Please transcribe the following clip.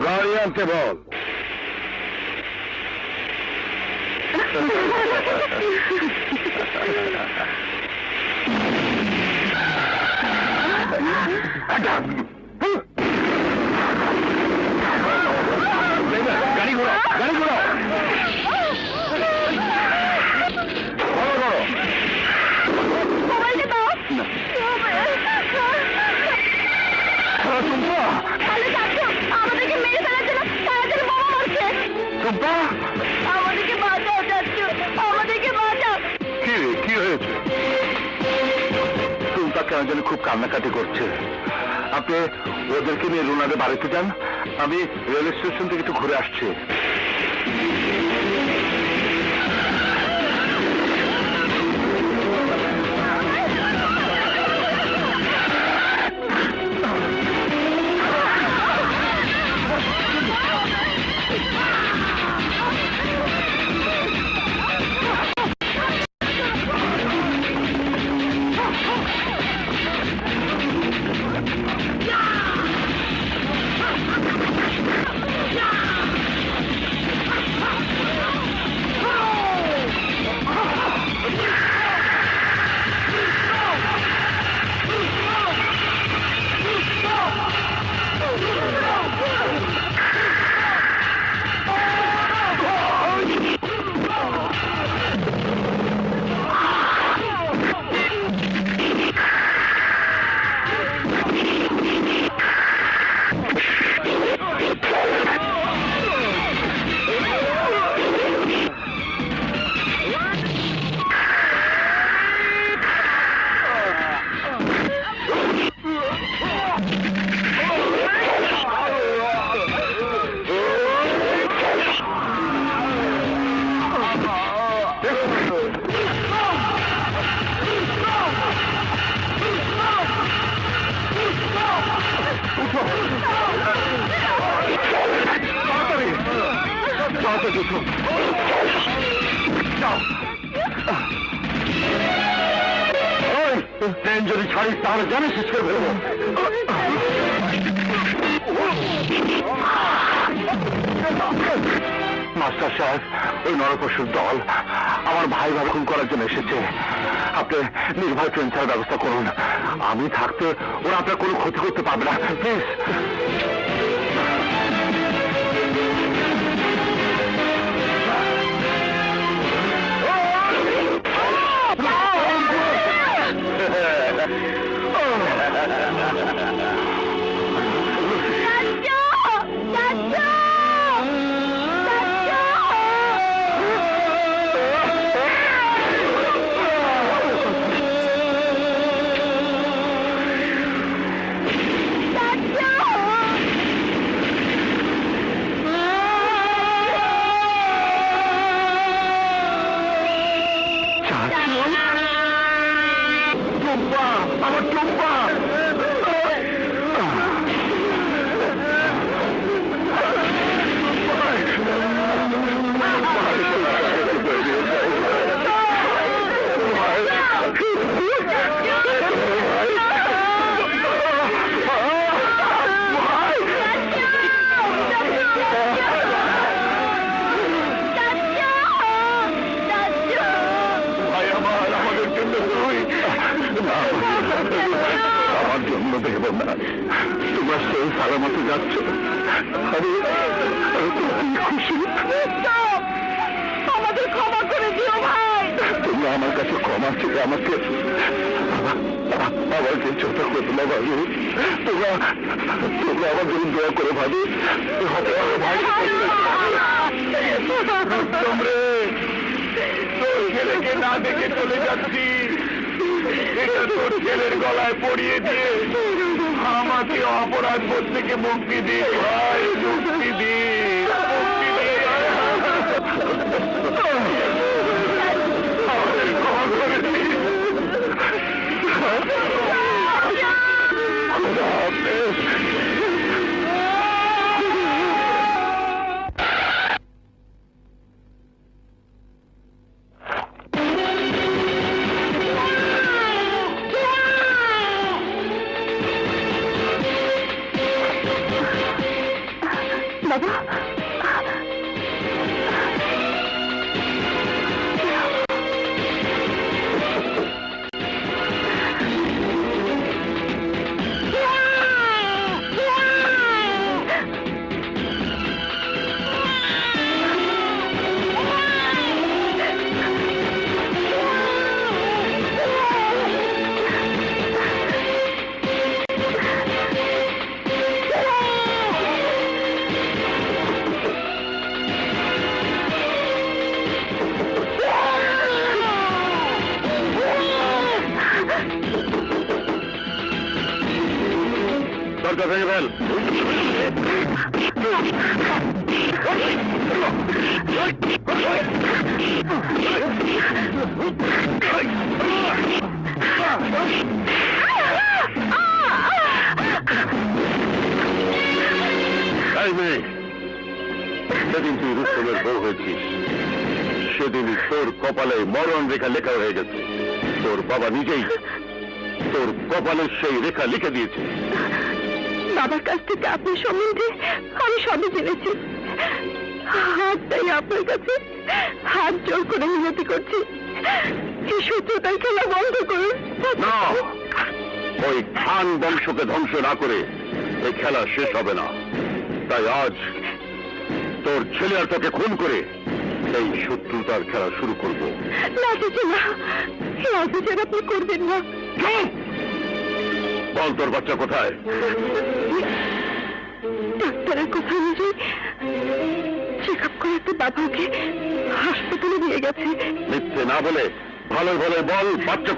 গাড়ি আনতে বল। গাড়ি ঘোড়াও, গাড়ি ঘোড়াও। আমাদেরকে মেরে ফেলার জন্য তাড়াতাড়ি বোমা মারছে। টুম্পা, আমাদেরকে বাঁচাও চাচ্ছু, আমাদেরকে বাঁচাও। কি রে, কি হয়েছে? টুম্পা কেন জানি খুব কান্নাকাটি করছে। আপনি ওদেরকে নিয়ে রুনাদের বাড়িতে যান, আমি রেল স্টেশন থেকে একটু ঘুরে আসছি। ট্রেন যদি ছাড়িস তাহলে জানিস শেষ করে ফেলবো। মাস্টার সাহেব, ওই নরপশুর দল আমার ভাই ভাই খুন করার জন্য এসেছে। আপনি নির্ভয় ট্রেন ছাড়ার ব্যবস্থা করুন। আমি থাকতে ওরা আপনার কোনো ক্ষতি করতে পারবে না, প্লিজ। আমার টুম্পা, আমার জন্য দেব না। তোমরা সেই সালামতে যাচ্ছ, খুশি। আমাদের ক্ষমা করে দিও ভাই। তোমরা আমার কাছে ক্ষমা চেয়ে আমাকে আবার যে ছোট করতে না ভাবি। তোমরা আমার জন্য দোয়া করে ভাবি। তোমরে তোর ছেলেকে না দেখে চলে যাচ্ছি, এটা তোর ছেলের গলায় পড়িয়ে দিয়ে আমাকে অপরাধ বোধ থেকে মুক্তি দি ভাই, মুক্তি দি, মুক্তি দি। বাবা দরজা ভেঙে ফেল। এই মেয়ে, সেদিন তুই রুস্তমের বউ হয়েছিস, সেদিনই তোর কপালে মরণ রেখা লেখা হয়ে গেছে। তোর বাবা নিজেই তোর কপালে সেই রেখা লিখে দিয়েছে। বাবার কাছ থেকে আপনার সম্বন্ধে আমি সবই জেনেছি। আজ তাই আপনার কাছে হাত জোর করে মিনতি করছি, এই শত্রুতার খেলা বন্ধ করুন। না, ওই খান বংশকে ধ্বংস না করে এই খেলা শেষ হবে না। তাই আজ তোর ছেলে আর তোকে খুন করে এই শত্রুতার খেলা শুরু করব। না কিছু না, এই অবিচার আপনি করবেন না। চুপ! বল তোর বাচ্চা কোথায়? ডাক্তারের কথা অনুযায়ী চেক আপ করাতে বাবাকে হাসপাতালে নিয়ে গেছে। মিথ্যে না বলে ভালো ভালো বল বাচ্চা